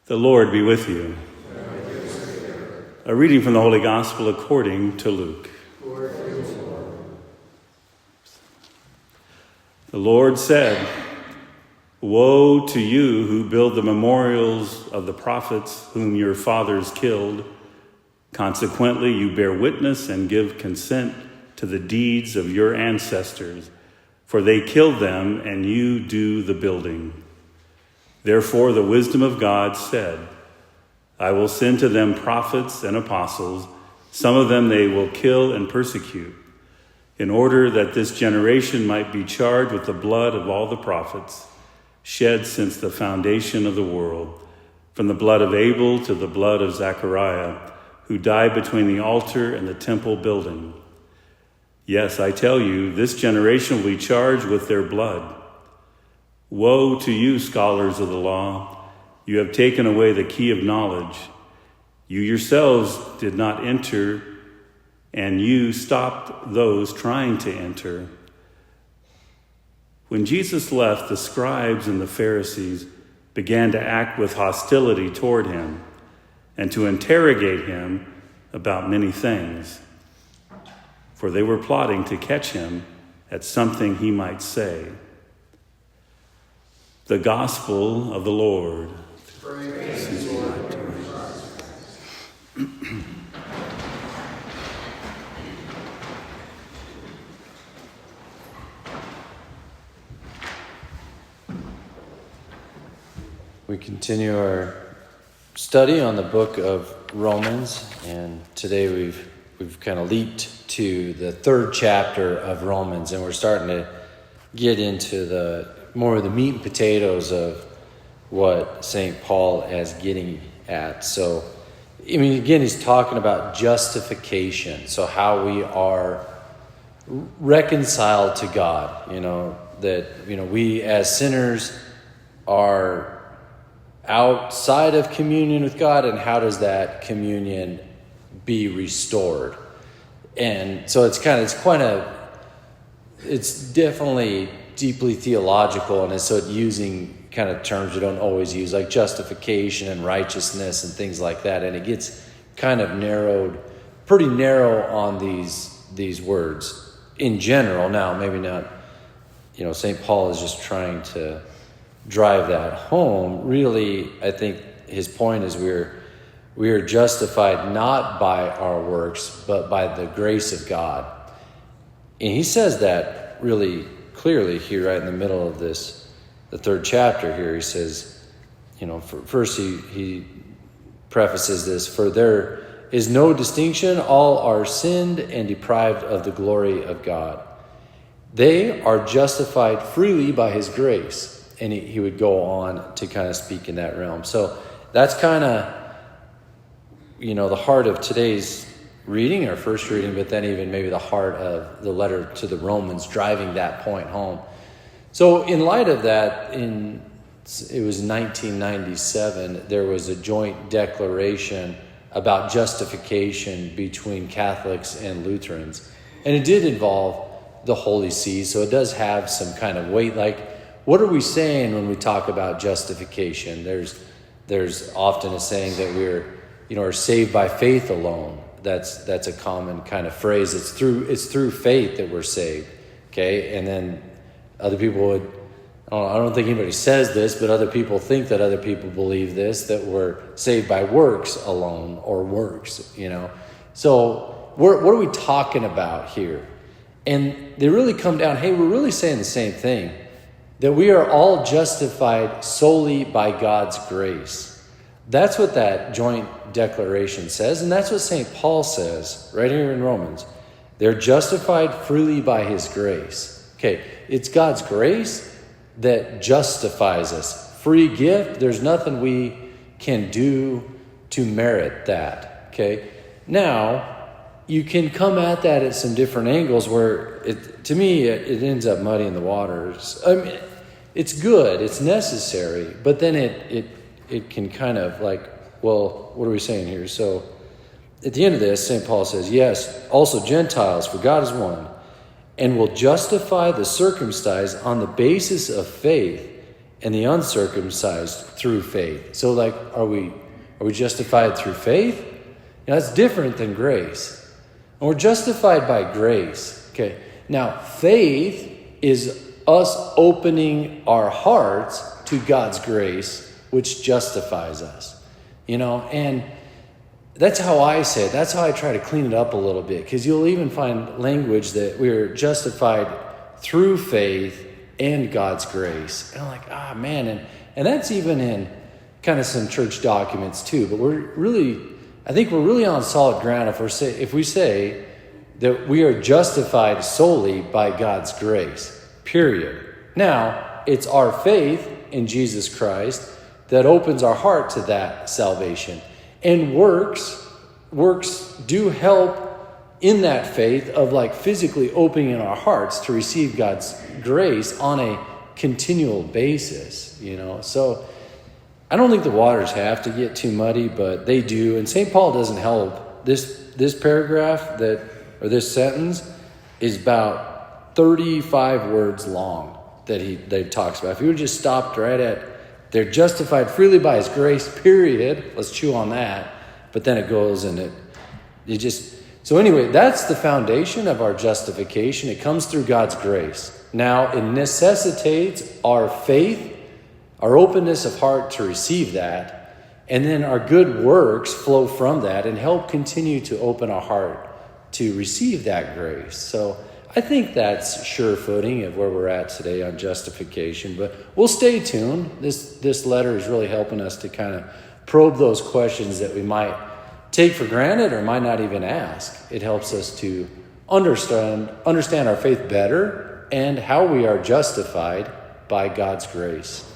The Lord be with you. A reading from the Holy Gospel according to Luke. The Lord said, "Woe to you who build the memorials of the prophets whom your fathers killed. Consequently, you bear witness and give consent to the deeds of your ancestors, for they killed them and you do the building. Therefore, the wisdom of God said, I will send to them prophets and apostles. Some of them they will kill and persecute, in order that this generation might be charged with the blood of all the prophets, shed since the foundation of the world, from the blood of Abel to the blood of Zechariah, who died between the altar and the temple building. Yes, I tell you, this generation will be charged with their blood. Woe to you, scholars of the law! You have taken away the key of knowledge. You yourselves did not enter, and you stopped those trying to enter." When Jesus left, the scribes and the Pharisees began to act with hostility toward him and to interrogate him about many things, for they were plotting to catch him at something he might say. The Gospel of the Lord. Praise to you, Lord. We continue our study on the book of Romans, and today we've kind of leaped to the third chapter of Romans, and we're starting to get into the more of the meat and potatoes of what St. Paul is getting at. So, I mean, again, he's talking about justification. So how we are reconciled to God, that, we as sinners are outside of communion with God, and how does that communion be restored? And so it's definitely deeply theological, and so it's using kind of terms we don't always use, like justification and righteousness and things like that, and it gets kind of pretty narrow on these words in general. Now, maybe not, St. Paul is just trying to drive that home. Really, I think his point is we are justified not by our works, but by the grace of God. And he says that really clearly here, right in the middle of the third chapter here. He says, first he prefaces this, "For there is no distinction, all are sinned and deprived of the glory of God. They are justified freely by his grace." And he would go on to kind of speak in that realm. So that's kind of, the heart of today's reading, our first reading, but then even maybe the heart of the letter to the Romans, driving that point home. So in light of that, it was 1997, there was a joint declaration about justification between Catholics and Lutherans. And it did involve the Holy See, so it does have some kind of weight. Like, what are we saying when we talk about justification? There's often a saying that we're, are saved by faith alone. That's a common kind of phrase. It's through faith that we're saved. Okay, and then other people would, I don't think anybody says this, but other people think that other people believe this, that we're saved by works alone or works. So what are we talking about here? And they really come down. Hey, we're really saying the same thing. That we are all justified solely by God's grace. That's what that joint declaration says, and that's what St. Paul says right here in Romans. They're justified freely by his grace. Okay, it's God's grace that justifies us. Free gift, there's nothing we can do to merit that. Okay, now you can come at that at some different angles where to me it ends up muddying the waters. I mean, it's good, it's necessary, but then it can kind of like, well, what are we saying here? So at the end of this, St. Paul says, yes, also Gentiles, for God is one, and will justify the circumcised on the basis of faith and the uncircumcised through faith. So like, are we justified through faith? That's different than grace. And we're justified by grace. Okay. Now, faith is us opening our hearts to God's grace, which justifies us. And that's how I say it. That's how I try to clean it up a little bit, because you'll even find language that we're justified through faith and God's grace. And I'm like, man. And that's even in kind of some church documents too. But I think we're really on solid ground if we say that we are justified solely by God's grace, period. Now, it's our faith in Jesus Christ that opens our heart to that salvation. And works do help in that faith of like physically opening our hearts to receive God's grace on a continual basis, So I don't think the waters have to get too muddy, but they do. And St. Paul doesn't help. This paragraph or this sentence is about 35 words long that he talks about. If you would just stopped right at, they're justified freely by his grace, period. Let's chew on that. But then it goes and so anyway, that's the foundation of our justification. It comes through God's grace. Now, it necessitates our faith, our openness of heart to receive that, and then our good works flow from that and help continue to open our heart to receive that grace. So I think that's sure footing of where we're at today on justification, but we'll stay tuned. This letter is really helping us to kind of probe those questions that we might take for granted or might not even ask. It helps us to understand our faith better and how we are justified by God's grace.